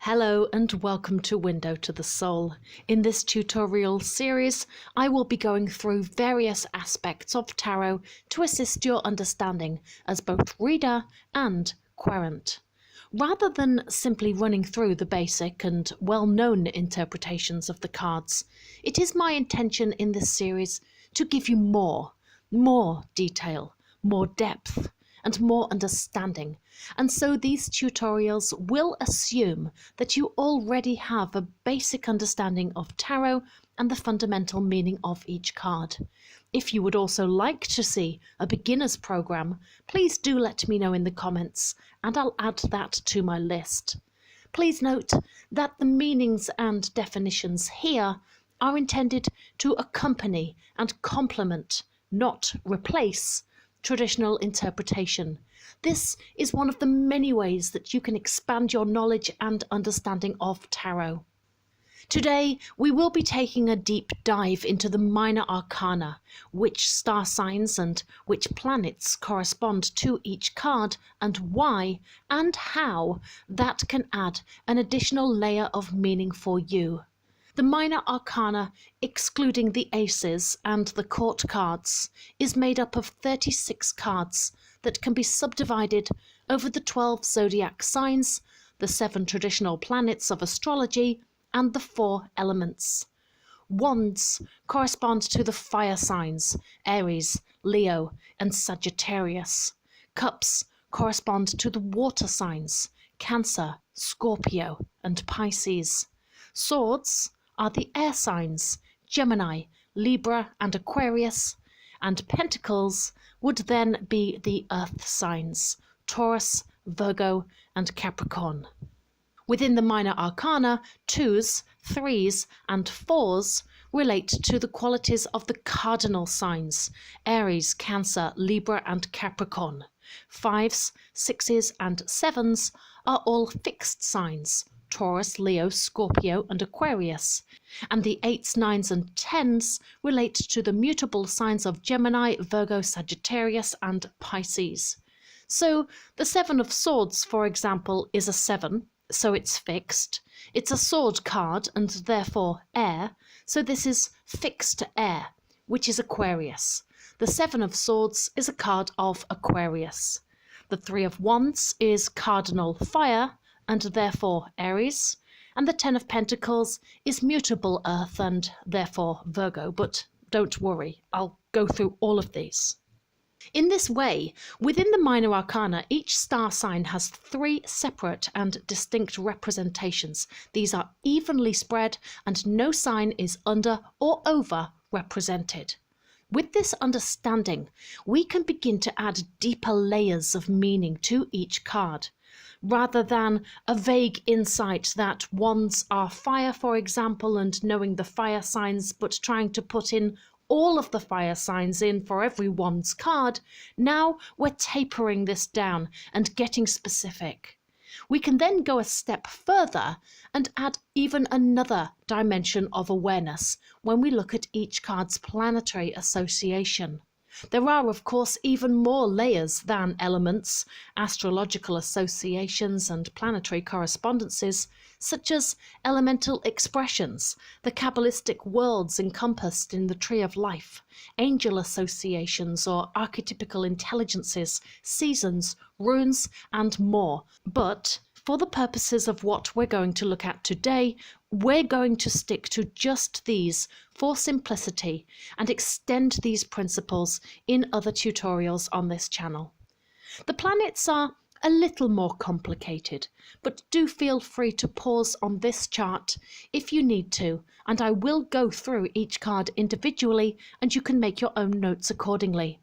Hello and welcome to Window to the Soul. In this tutorial series, I will be going through various aspects of tarot to assist your understanding as both reader and querent. Rather than simply running through the basic and well-known interpretations of the cards, it is my intention in this series to give you more detail, more depth, and more understanding, and so these tutorials will assume that you already have a basic understanding of tarot and the fundamental meaning of each card. If you would also like to see a beginner's program, please do let me know in the comments and I'll add that to my list. Please note that the meanings and definitions here are intended to accompany and complement, not replace, traditional interpretation. This is one of the many ways that you can expand your knowledge and understanding of tarot. Today, we will be taking a deep dive into the minor arcana, which star signs and which planets correspond to each card, and why and how that can add an additional layer of meaning for you. The minor arcana, excluding the aces and the court cards, is made up of 36 cards that can be subdivided over the 12 zodiac signs, the 7 traditional planets of astrology, and the 4 elements. Wands correspond to the fire signs, Aries, Leo, and Sagittarius. Cups correspond to the water signs, Cancer, Scorpio, and Pisces. Swords are the air signs, Gemini, Libra, and Aquarius, and pentacles would then be the earth signs, Taurus, Virgo, and Capricorn. Within the minor arcana, 2s, 3s, and 4s relate to the qualities of the cardinal signs, Aries, Cancer, Libra, and Capricorn. 5s, 6s, and 7s are all fixed signs, Taurus, Leo, Scorpio, and Aquarius, and the 8s, 9s, and 10s relate to the mutable signs of Gemini, Virgo, Sagittarius, and Pisces. So the 7 of Swords, for example, is a 7, so it's fixed. It's a sword card and therefore air, so this is fixed air, which is Aquarius. The 7 of Swords is a card of Aquarius. The 3 of Wands is cardinal fire, and therefore Aries, and the 10 of Pentacles is mutable earth and therefore Virgo, but don't worry, I'll go through all of these. In this way, within the minor arcana, each star sign has 3 separate and distinct representations. These are evenly spread and no sign is under or over represented. With this understanding, we can begin to add deeper layers of meaning to each card. Rather than a vague insight that wands are fire, for example, and knowing the fire signs but trying to put in all of the fire signs in for every wand's card, now we're tapering this down and getting specific. We can then go a step further and add even another dimension of awareness when we look at each card's planetary association. There are, of course, even more layers than elements, astrological associations, and planetary correspondences, such as elemental expressions, the Kabbalistic worlds encompassed in the Tree of Life, angel associations or archetypical intelligences, seasons, runes, and more. But for the purposes of what we're going to look at today, we're going to stick to just these for simplicity and extend these principles in other tutorials on this channel. The planets are a little more complicated, but do feel free to pause on this chart if you need to, and I will go through each card individually and you can make your own notes accordingly.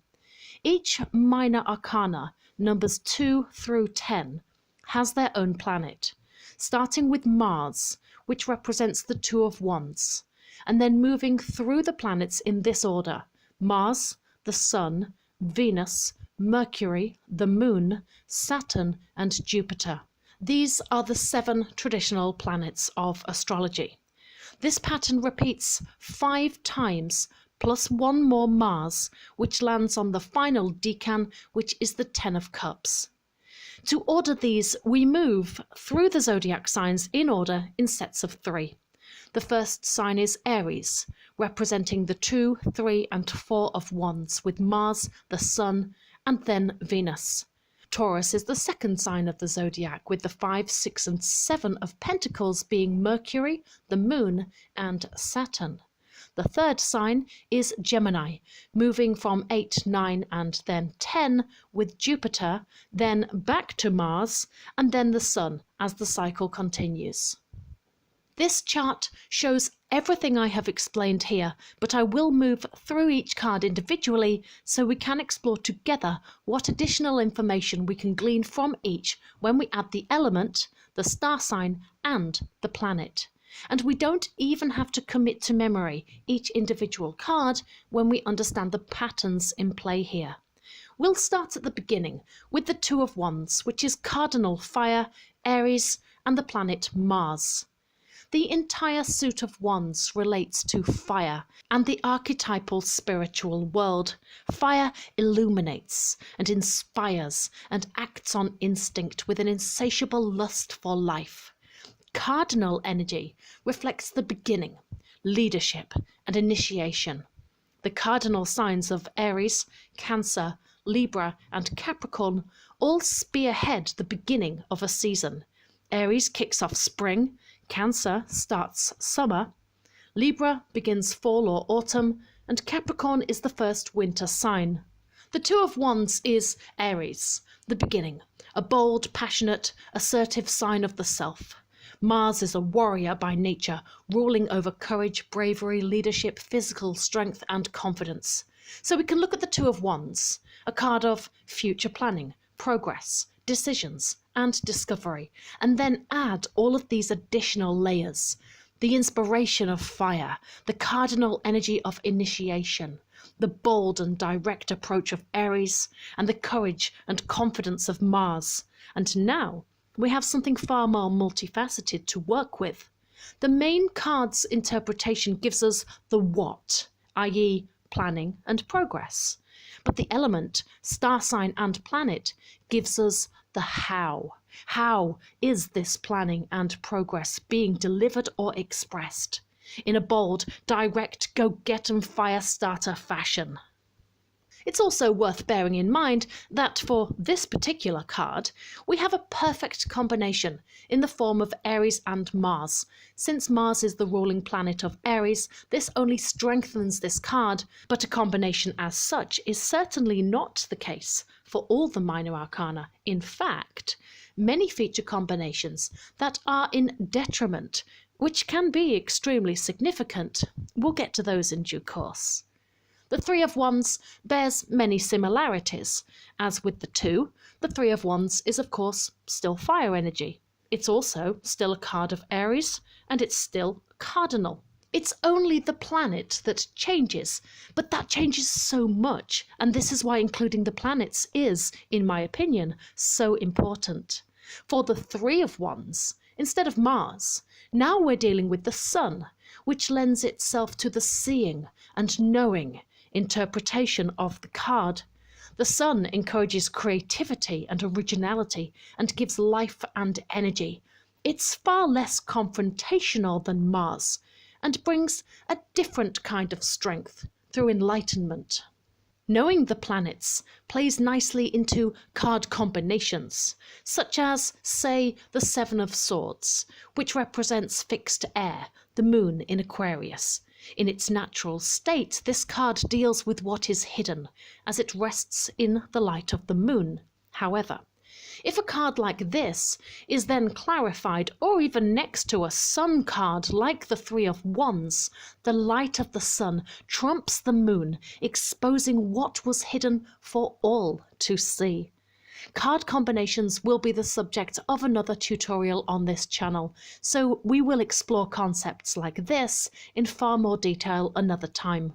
Each minor arcana, numbers 2 through 10, has their own planet, starting with Mars, which represents the 2 of Wands, and then moving through the planets in this order: Mars, the Sun, Venus, Mercury, the Moon, Saturn, and Jupiter. These are the 7 traditional planets of astrology. This pattern repeats 5 times, plus 1 more Mars, which lands on the final decan, which is the 10 of Cups. To order these, we move through the zodiac signs in order in sets of 3. The first sign is Aries, representing the 2, 3, and 4 of Wands, with Mars, the Sun, and then Venus. Taurus is the second sign of the zodiac, with the 5, 6, and 7 of Pentacles being Mercury, the Moon, and Saturn. The third sign is Gemini, moving from 8, 9, and then 10 with Jupiter, then back to Mars, and then the Sun as the cycle continues. This chart shows everything I have explained here, but I will move through each card individually so we can explore together what additional information we can glean from each when we add the element, the star sign, and the planet. And we don't even have to commit to memory each individual card when we understand the patterns in play here. We'll start at the beginning with the 2 of Wands, which is cardinal fire, Aries, and the planet Mars. The entire suit of wands relates to fire and the archetypal spiritual world. Fire illuminates and inspires and acts on instinct with an insatiable lust for life. Cardinal energy reflects the beginning, leadership, and initiation. The cardinal signs of Aries, Cancer, Libra, and Capricorn all spearhead the beginning of a season. Aries kicks off spring, Cancer starts summer, Libra begins fall or autumn, and Capricorn is the first winter sign. The 2 of Wands is Aries, the beginning, a bold, passionate, assertive sign of the self. Mars is a warrior by nature, ruling over courage, bravery, leadership, physical strength, and confidence. So we can look at the 2 of Wands, a card of future planning, progress, decisions, and discovery, and then add all of these additional layers. The inspiration of fire, the cardinal energy of initiation, the bold and direct approach of Aries, and the courage and confidence of Mars. And now we have something far more multifaceted to work with. The main card's interpretation gives us the what, i.e. planning and progress. But the element, star sign, and planet gives us the how. How is this planning and progress being delivered or expressed? In a bold, direct, go-get-and-fire starter fashion. It's also worth bearing in mind that for this particular card, we have a perfect combination in the form of Aries and Mars. Since Mars is the ruling planet of Aries, this only strengthens this card, but a combination as such is certainly not the case for all the minor arcana. In fact, many feature combinations that are in detriment, which can be extremely significant. We'll get to those in due course. The 3 of Wands bears many similarities. As with the 2, the 3 of Wands is of course still fire energy. It's also still a card of Aries, and it's still cardinal. It's only the planet that changes, but that changes so much, and this is why including the planets is, in my opinion, so important. For the 3 of Wands, instead of Mars, now we're dealing with the Sun, which lends itself to the seeing and knowing interpretation of the card. The Sun encourages creativity and originality and gives life and energy. It's far less confrontational than Mars and brings a different kind of strength through enlightenment. Knowing the planets plays nicely into card combinations, such as, say, the 7 of Swords, which represents fixed air, the moon in Aquarius. In its natural state, this card deals with what is hidden, as it rests in the light of the moon. However, if a card like this is then clarified or even next to a sun card like the 3 of Wands, the light of the sun trumps the moon, exposing what was hidden for all to see. Card combinations will be the subject of another tutorial on this channel, so we will explore concepts like this in far more detail another time.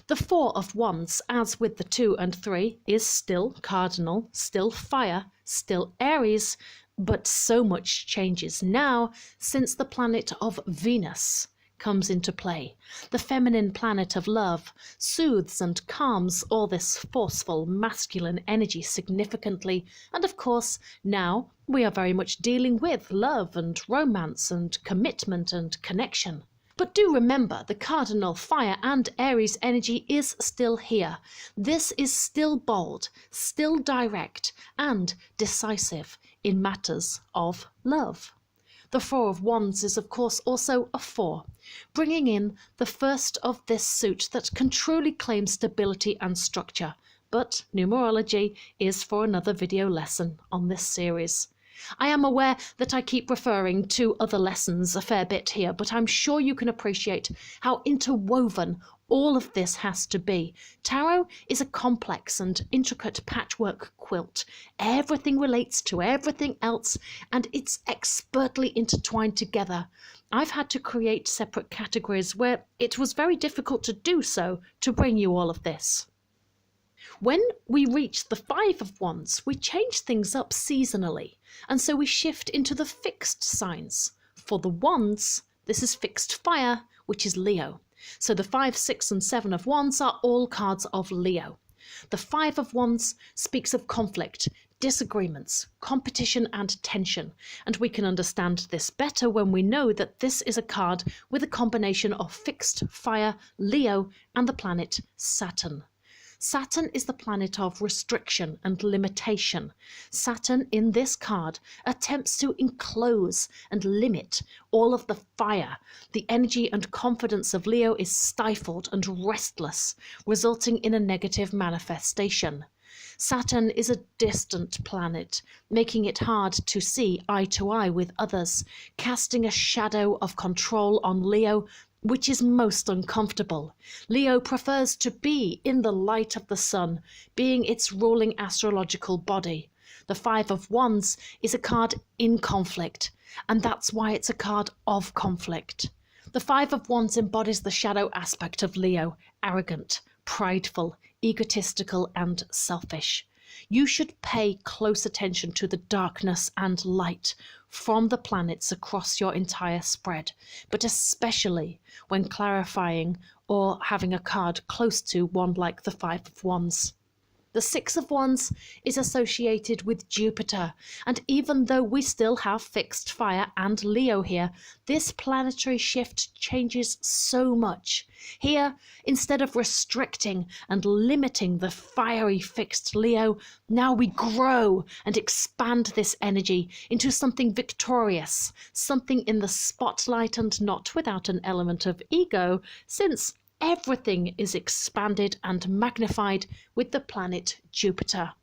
The 4 of Wands, as with the 2 and 3, is still cardinal, still fire, still Aries, but so much changes now since the planet of Venus, comes into play. The feminine planet of love soothes and calms all this forceful masculine energy significantly. And of course, now we are very much dealing with love and romance and commitment and connection. But do remember, the cardinal fire and Aries energy is still here. This is still bold, still direct, and decisive in matters of love. The Four of Wands is of course also a 4, bringing in the first of this suit that can truly claim stability and structure. But numerology is for another video lesson on this series. I am aware that I keep referring to other lessons a fair bit here, but I'm sure you can appreciate how interwoven all of this has to be. Tarot is a complex and intricate patchwork quilt. Everything relates to everything else, and it's expertly intertwined together. I've had to create separate categories where it was very difficult to do so to bring you all of this. When we reach the Five of Wands, we change things up seasonally, and so we shift into the fixed signs. For the Wands, this is fixed fire, which is Leo. So the 5, 6 and 7 of Wands are all cards of Leo. The Five of Wands speaks of conflict, disagreements, competition and tension, and we can understand this better when we know that this is a card with a combination of fixed fire, Leo, and the planet Saturn. Saturn is the planet of restriction and limitation. Saturn in this card attempts to enclose and limit all of the fire. The energy and confidence of Leo is stifled and restless, resulting in a negative manifestation. Saturn is a distant planet, making it hard to see eye to eye with others, casting a shadow of control on Leo, which is most uncomfortable. Leo prefers to be in the light of the sun, being its ruling astrological body. The Five of Wands is a card in conflict, and that's why it's a card of conflict. The Five of Wands embodies the shadow aspect of Leo, arrogant, prideful, egotistical, and selfish. You should pay close attention to the darkness and light from the planets across your entire spread, but especially when clarifying or having a card close to one like the Five of Wands. The Six of Wands is associated with Jupiter, and even though we still have fixed fire and Leo here, this planetary shift changes so much. Here, instead of restricting and limiting the fiery fixed Leo, now we grow and expand this energy into something victorious, something in the spotlight and not without an element of ego, since everything is expanded and magnified with the planet Jupiter.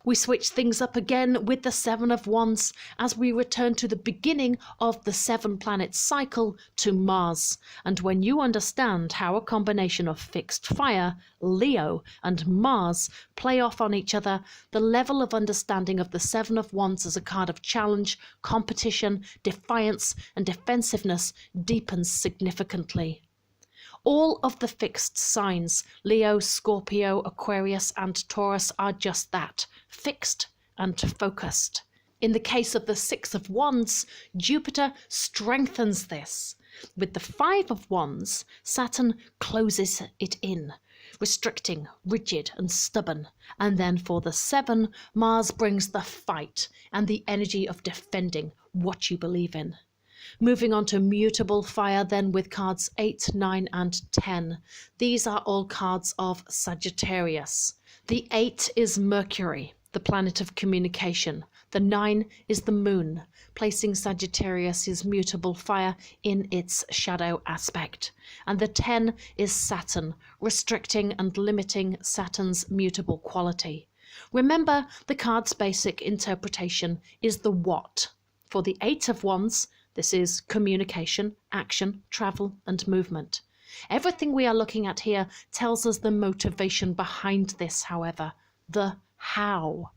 We switch things up again with the Seven of Wands as we return to the beginning of the 7-planet cycle to Mars. And when you understand how a combination of fixed fire, Leo, and Mars play off on each other, the level of understanding of the Seven of Wands as a card of challenge, competition, defiance, and defensiveness deepens significantly. All of the fixed signs, Leo, Scorpio, Aquarius, and Taurus, are just that, fixed and focused. In the case of the Six of Wands, Jupiter strengthens this. With the Five of Wands, Saturn closes it in, restricting, rigid, and stubborn. And then for the Seven, Mars brings the fight and the energy of defending what you believe in. Moving on to mutable fire then with cards 8, 9 and 10. These are all cards of Sagittarius. The 8 is Mercury, the planet of communication. The 9 is the moon, placing Sagittarius's mutable fire in its shadow aspect. And the 10 is Saturn, restricting and limiting Saturn's mutable quality. Remember, the card's basic interpretation is the what. For the 8 of Wands, this is communication, action, travel, and movement. Everything we are looking at here tells us the motivation behind this, however, the how.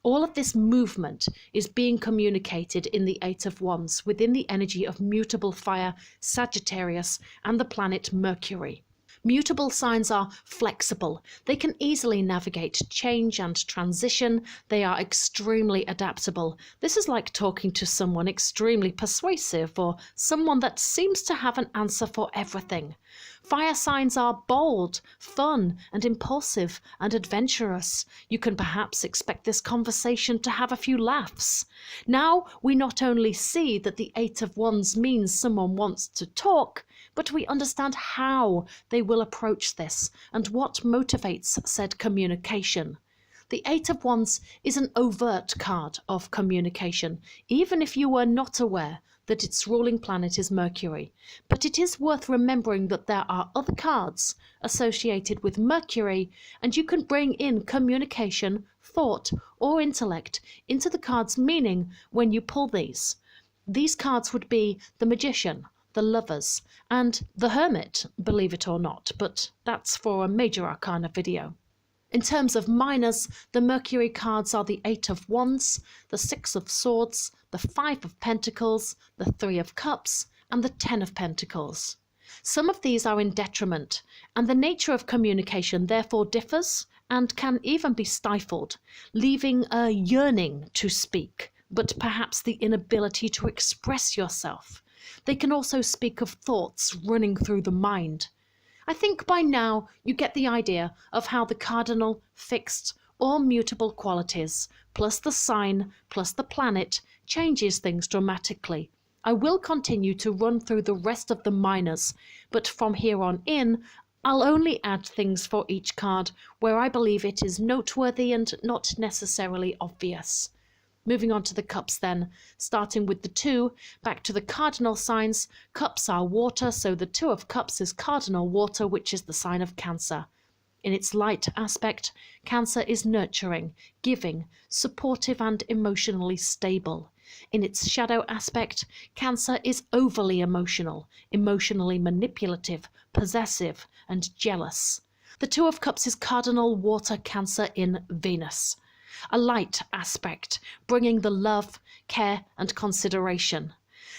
All of this movement is being communicated in the 8 of Wands within the energy of mutable fire, Sagittarius, and the planet Mercury. Mutable signs are flexible. They can easily navigate change and transition. They are extremely adaptable. This is like talking to someone extremely persuasive or someone that seems to have an answer for everything. Fire signs are bold, fun, and impulsive and adventurous. You can perhaps expect this conversation to have a few laughs. Now, we not only see that the Eight of Wands means someone wants to talk, but we understand how they will approach this and what motivates said communication. The Eight of Wands is an overt card of communication, even if you were not aware that its ruling planet is Mercury. But it is worth remembering that there are other cards associated with Mercury, and you can bring in communication, thought, or intellect into the card's meaning when you pull these. These cards would be the Magician, the Lovers, and the Hermit, believe it or not, but that's for a major arcana video. In terms of minors, the Mercury cards are the Eight of Wands, the Six of Swords, the Five of Pentacles, the Three of Cups, and the Ten of Pentacles. Some of these are in detriment, and the nature of communication therefore differs and can even be stifled, leaving a yearning to speak, but perhaps the inability to express yourself. They can also speak of thoughts running through the mind. I think by now you get the idea of how the cardinal, fixed, or mutable qualities, plus the sign, plus the planet, changes things dramatically. I will continue to run through the rest of the minors, but from here on in, I'll only add things for each card where I believe it is noteworthy and not necessarily obvious. Moving on to the cups then, starting with the two, back to the cardinal signs. Cups are water, so the Two of Cups is cardinal water, which is the sign of Cancer. In its light aspect, Cancer is nurturing, giving, supportive and emotionally stable. In its shadow aspect, Cancer is overly emotional, emotionally manipulative, possessive and jealous. The Two of Cups is cardinal water Cancer in Venus. A light aspect, bringing the love, care and consideration.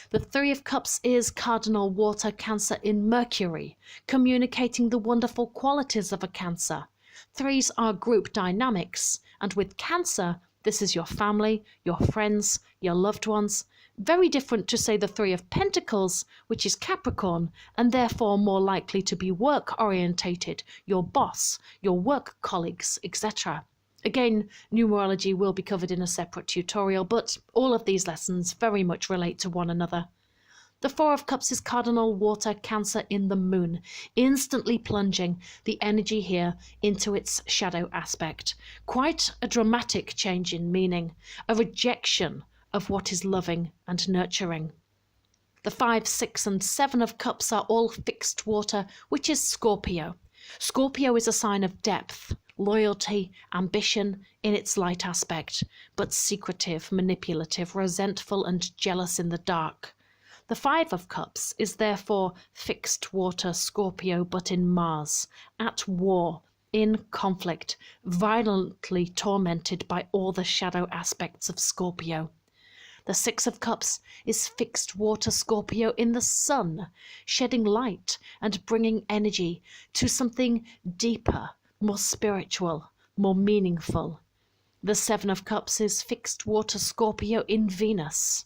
The Three of Cups is cardinal water Cancer in Mercury, communicating the wonderful qualities of a Cancer. Threes are group dynamics, and with Cancer, this is your family, your friends, your loved ones. Very different to, say, the Three of Pentacles, which is Capricorn, and therefore more likely to be work-orientated, your boss, your work colleagues, etc. Again, numerology will be covered in a separate tutorial, but all of these lessons very much relate to one another. The Four of Cups is cardinal water Cancer in the Moon, instantly plunging the energy here into its shadow aspect. Quite a dramatic change in meaning, a rejection of what is loving and nurturing. The 5, 6 and 7 of Cups are all fixed water, which is Scorpio. Scorpio is a sign of depth, loyalty, ambition in its light aspect, but secretive, manipulative, resentful and jealous in the dark. The 5 of Cups is therefore fixed water Scorpio, but in Mars, at war, in conflict, violently tormented by all the shadow aspects of Scorpio. The 6 of Cups is fixed water Scorpio in the Sun, shedding light and bringing energy to something deeper, more spiritual, more meaningful. The 7 of Cups is fixed water Scorpio in Venus.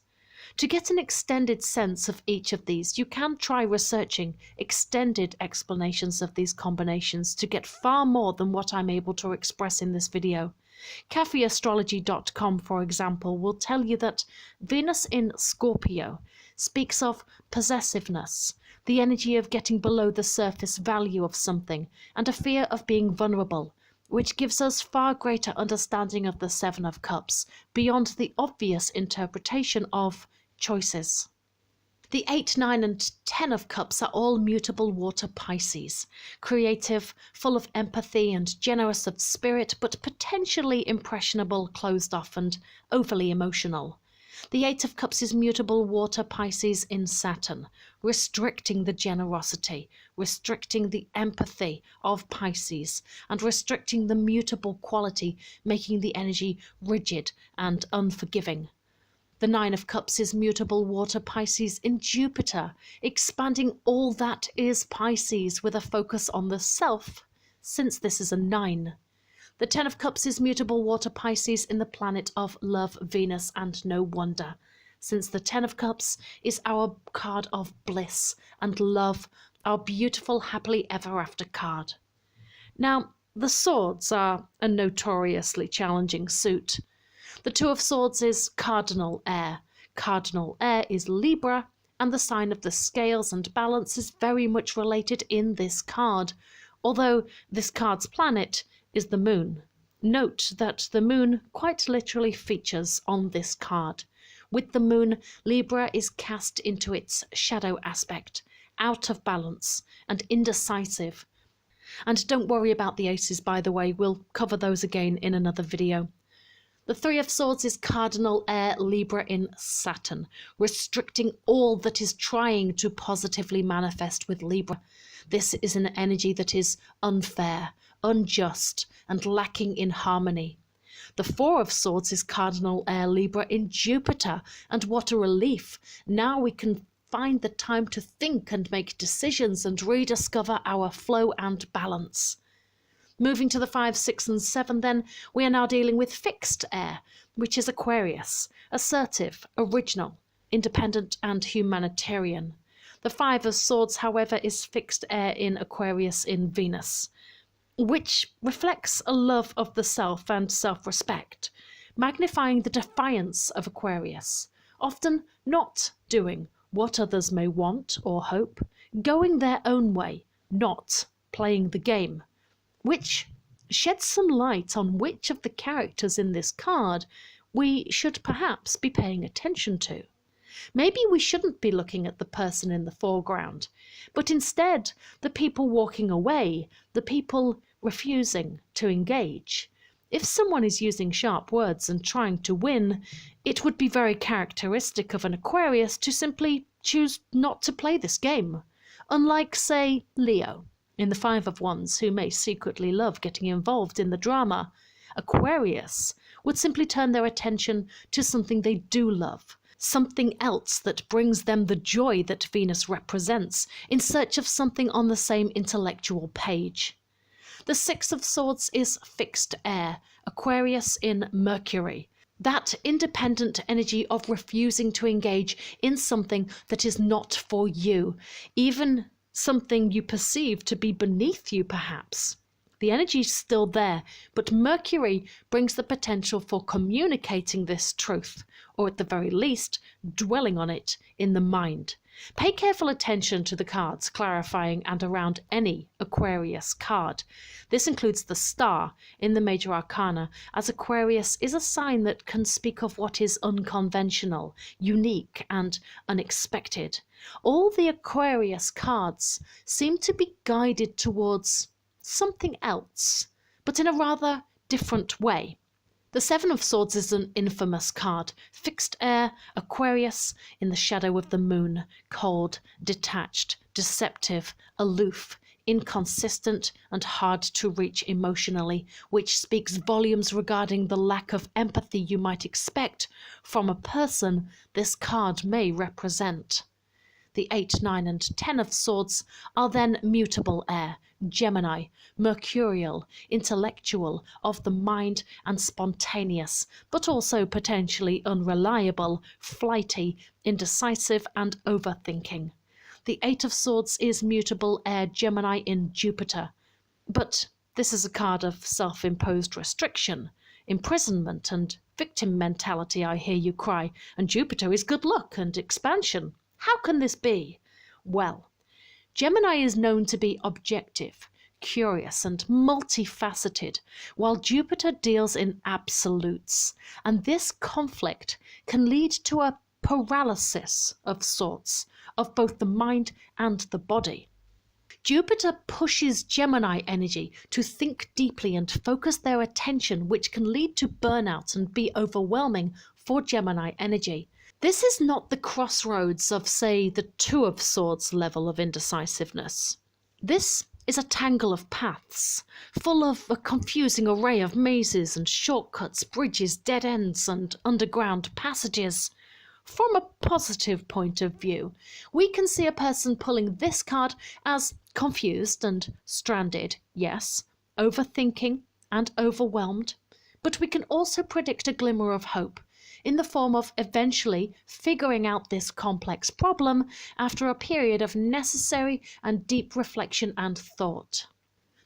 To get an extended sense of each of these, you can try researching extended explanations of these combinations to get far more than what I'm able to express in this video. Astrology.com, for example, will tell you that Venus in Scorpio speaks of possessiveness, the energy of getting below the surface value of something, and a fear of being vulnerable, which gives us far greater understanding of the 7 of Cups, beyond the obvious interpretation of choices. The 8, 9 and 10 of Cups are all mutable water Pisces, creative, full of empathy and generous of spirit, but potentially impressionable, closed off and overly emotional. The 8 of Cups is mutable water Pisces in Saturn, restricting the generosity, restricting the empathy of Pisces, and restricting the mutable quality, making the energy rigid and unforgiving. The Nine of Cups is mutable water Pisces in Jupiter, expanding all that is Pisces with a focus on the self, since this is a 9. The Ten of Cups is mutable water Pisces in the planet of love, Venus, and no wonder, since the Ten of Cups is our card of bliss and love, our beautiful happily ever after card. Now, the Swords are a notoriously challenging suit. The Two of Swords is cardinal air. Cardinal air is Libra, and the sign of the scales and balance is very much related in this card, although this card's planet is the moon. Note that the moon quite literally features on this card. With the moon, Libra is cast into its shadow aspect, out of balance and indecisive. And don't worry about the aces, by the way, we'll cover those again in another video. The Three of Swords is cardinal air Libra in Saturn, restricting all that is trying to positively manifest with Libra. This is an energy that is unfair, unjust, and lacking in harmony. The Four of Swords is cardinal air Libra in Jupiter, and what a relief. Now we can find the time to think and make decisions and rediscover our flow and balance. Moving to the 5, 6, and 7 then, we are now dealing with fixed air, which is Aquarius, assertive, original, independent, and humanitarian. The 5 of Swords, however, is fixed air in Aquarius in Venus, which reflects a love of the self and self-respect, magnifying the defiance of Aquarius, often not doing what others may want or hope, going their own way, not playing the game, which sheds some light on which of the characters in this card we should perhaps be paying attention to. Maybe we shouldn't be looking at the person in the foreground, but instead the people walking away, the people refusing to engage. If someone is using sharp words and trying to win, it would be very characteristic of an Aquarius to simply choose not to play this game. Unlike, say, Leo in the 5 of Wands, who may secretly love getting involved in the drama, Aquarius would simply turn their attention to something they do love, something else that brings them the joy that Venus represents, in search of something on the same intellectual page. The 6 of Swords is fixed air, Aquarius in Mercury, that independent energy of refusing to engage in something that is not for you, even something you perceive to be beneath you perhaps. The energy is still there, but Mercury brings the potential for communicating this truth, or at the very least, dwelling on it in the mind. Pay careful attention to the cards clarifying and around any Aquarius card. This includes the star in the major arcana, as Aquarius is a sign that can speak of what is unconventional, unique, and unexpected. All the Aquarius cards seem to be guided towards something else, but in a rather different way. The 7 of Swords is an infamous card, fixed air, Aquarius in the shadow of the moon, cold, detached, deceptive, aloof, inconsistent, and hard to reach emotionally, which speaks volumes regarding the lack of empathy you might expect from a person this card may represent. The 8, 9, and 10 of Swords are then mutable air, Gemini, mercurial, intellectual, of the mind, and spontaneous, but also potentially unreliable, flighty, indecisive, and overthinking. The 8 of Swords is mutable air, Gemini in Jupiter, but this is a card of self-imposed restriction, imprisonment, and victim mentality, I hear you cry, and Jupiter is good luck and expansion. How can this be? Well, Gemini is known to be objective, curious, and multifaceted, while Jupiter deals in absolutes, and this conflict can lead to a paralysis of sorts, of both the mind and the body. Jupiter pushes Gemini energy to think deeply and focus their attention, which can lead to burnout and be overwhelming for Gemini energy. This is not the crossroads of, say, the 2 of Swords level of indecisiveness. This is a tangle of paths, full of a confusing array of mazes and shortcuts, bridges, dead ends, and underground passages. From a positive point of view, we can see a person pulling this card as confused and stranded, yes, overthinking and overwhelmed, but we can also predict a glimmer of hope in the form of eventually figuring out this complex problem after a period of necessary and deep reflection and thought.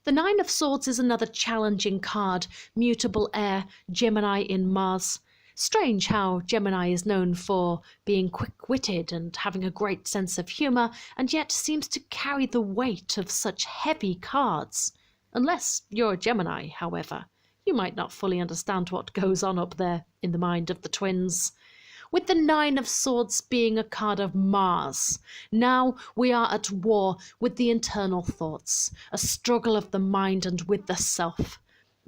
The Nine of Swords is another challenging card, mutable air, Gemini in Mars. Strange how Gemini is known for being quick-witted and having a great sense of humour, and yet seems to carry the weight of such heavy cards. Unless you're a Gemini, however, you might not fully understand what goes on up there in the mind of the twins. With the Nine of Swords being a card of Mars, now we are at war with the internal thoughts, a struggle of the mind and with the self.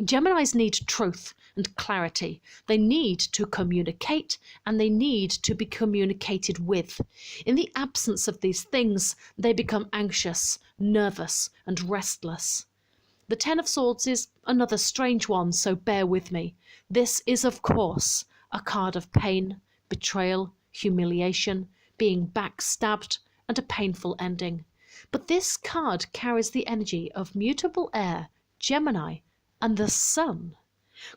Geminis need truth and clarity. They need to communicate, and they need to be communicated with. In the absence of these things, they become anxious, nervous, and restless. The Ten of Swords is another strange one, so bear with me. This is, of course, a card of pain, betrayal, humiliation, being backstabbed, and a painful ending. But this card carries the energy of mutable air, Gemini, and the Sun,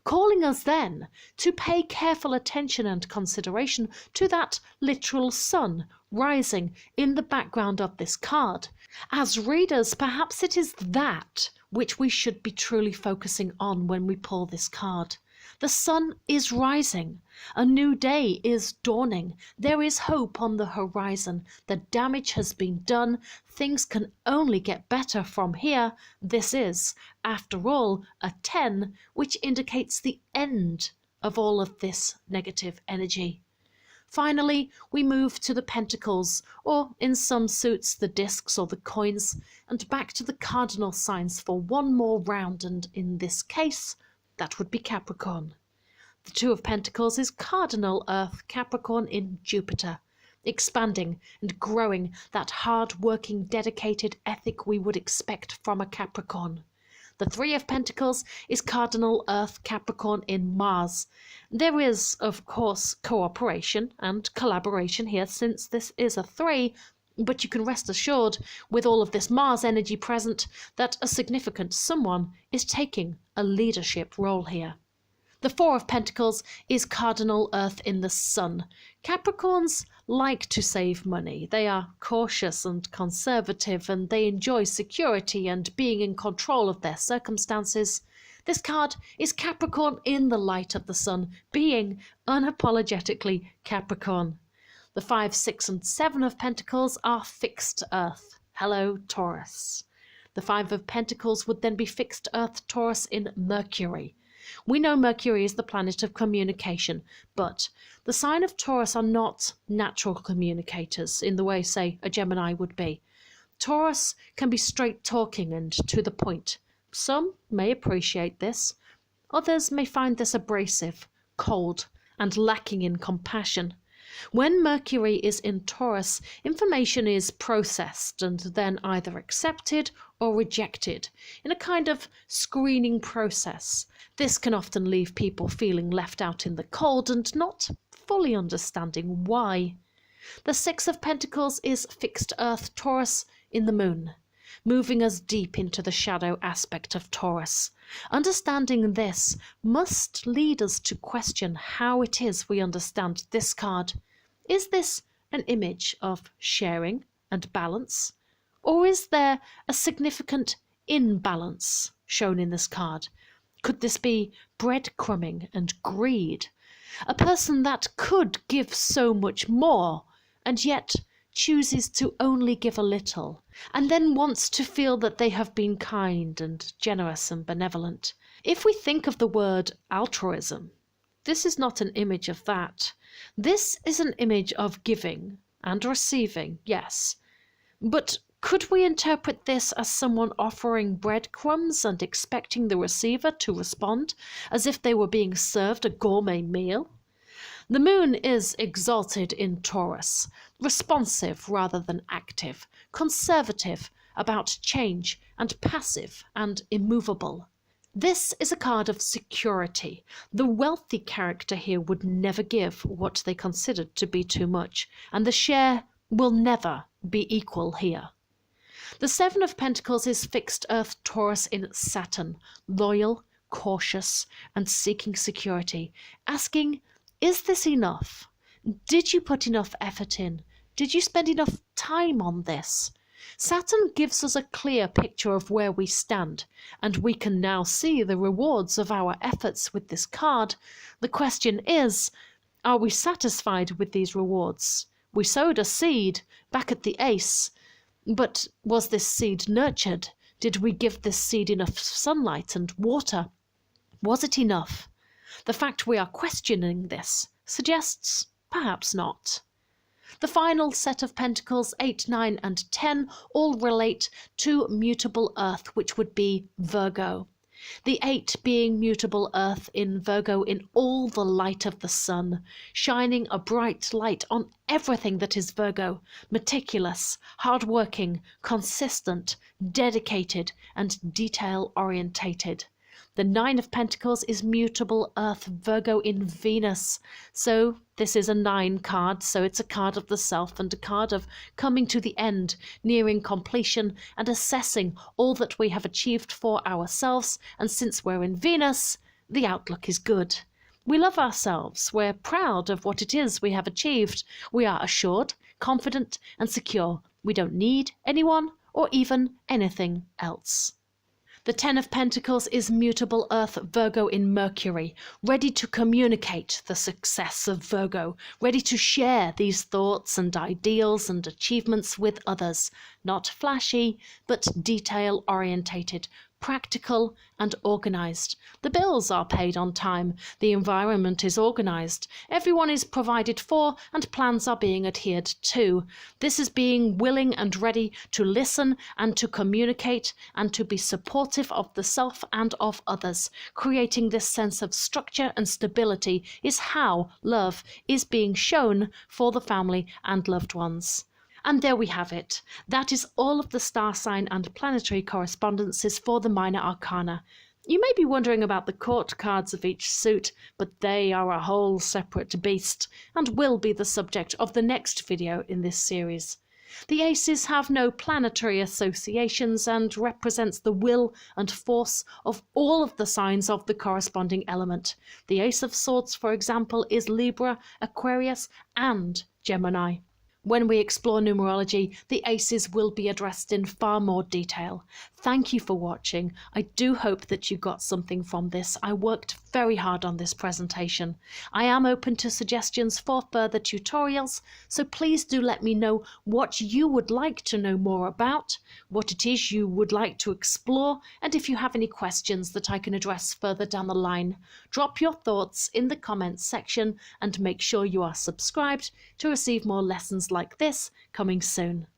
calling us then to pay careful attention and consideration to that literal sun rising in the background of this card. As readers, perhaps it is that which we should be truly focusing on when we pull this card. The sun is rising. A new day is dawning. There is hope on the horizon. The damage has been done. Things can only get better from here. This is, after all, a 10, which indicates the end of all of this negative energy. Finally, we move to the pentacles, or in some suits the discs or the coins, and back to the cardinal signs for one more round, and in this case, that would be Capricorn. The Two of Pentacles is cardinal Earth, Capricorn in Jupiter, expanding and growing that hard-working, dedicated ethic we would expect from a Capricorn. The Three of Pentacles is cardinal Earth, Capricorn in Mars. There is, of course, cooperation and collaboration here since this is a 3, but you can rest assured, with all of this Mars energy present, that a significant someone is taking a leadership role here. The Four of Pentacles is cardinal Earth in the Sun. Capricorns like to save money. They are cautious and conservative, and they enjoy security and being in control of their circumstances. This card is Capricorn in the light of the sun, being unapologetically Capricorn. The 5, 6, and 7 of Pentacles are fixed Earth. Hello, Taurus. The 5 of Pentacles would then be fixed Earth Taurus in Mercury. We know Mercury is the planet of communication, but the sign of Taurus are not natural communicators in the way, say, a Gemini would be. Taurus can be straight talking and to the point. Some may appreciate this. Others may find this abrasive, cold, and lacking in compassion. When Mercury is in Taurus, information is processed and then either accepted or rejected in a kind of screening process. This can often leave people feeling left out in the cold and not fully understanding why. The 6 of Pentacles is fixed Earth Taurus in the Moon, moving us deep into the shadow aspect of Taurus. Understanding this must lead us to question how it is we understand this card. Is this an image of sharing and balance? Or is there a significant imbalance shown in this card? Could this be breadcrumbing and greed? A person that could give so much more and yet chooses to only give a little, and then wants to feel that they have been kind and generous and benevolent. If we think of the word altruism, this is not an image of that. This is an image of giving and receiving, yes. But could we interpret this as someone offering breadcrumbs and expecting the receiver to respond as if they were being served a gourmet meal? The moon is exalted in Taurus, responsive rather than active, conservative about change, and passive and immovable. This is a card of security. The wealthy character here would never give what they considered to be too much, and the share will never be equal here. The Seven of Pentacles is fixed Earth Taurus in Saturn, loyal, cautious, and seeking security, asking, is this enough? Did you put enough effort in? Did you spend enough time on this? Saturn gives us a clear picture of where we stand, and we can now see the rewards of our efforts with this card. The question is, are we satisfied with these rewards? We sowed a seed back at the Ace, but was this seed nurtured? Did we give this seed enough sunlight and water? Was it enough? The fact we are questioning this suggests perhaps not. The final set of pentacles, 8, 9, and 10, all relate to mutable earth, which would be Virgo. The 8 being mutable earth in Virgo in all the light of the sun, shining a bright light on everything that is Virgo, meticulous, hardworking, consistent, dedicated, and detail-orientated. The 9 of Pentacles is mutable earth, Virgo in Venus. So this is a 9 card, so it's a card of the self and a card of coming to the end, nearing completion and assessing all that we have achieved for ourselves. And since we're in Venus, the outlook is good. We love ourselves. We're proud of what it is we have achieved. We are assured, confident, and secure. We don't need anyone or even anything else. The 10 of Pentacles is mutable earth, Virgo in Mercury, ready to communicate the success of Virgo, ready to share these thoughts and ideals and achievements with others. Not flashy, but detail-orientated, practical and organized. The bills are paid on time, the environment is organized, everyone is provided for, and plans are being adhered to. This is being willing and ready to listen and to communicate and to be supportive of the self and of others. Creating this sense of structure and stability is how love is being shown for the family and loved ones. And there we have it. That is all of the star sign and planetary correspondences for the minor arcana. You may be wondering about the court cards of each suit, but they are a whole separate beast and will be the subject of the next video in this series. The aces have no planetary associations and represents the will and force of all of the signs of the corresponding element. The Ace of Swords, for example, is Libra, Aquarius, and Gemini. When we explore numerology, the aces will be addressed in far more detail. Thank you for watching. I do hope that you got something from this. I worked very hard on this presentation. I am open to suggestions for further tutorials, so please do let me know what you would like to know more about, what it is you would like to explore, and if you have any questions that I can address further down the line. Drop your thoughts in the comments section and make sure you are subscribed to receive more lessons like this coming soon.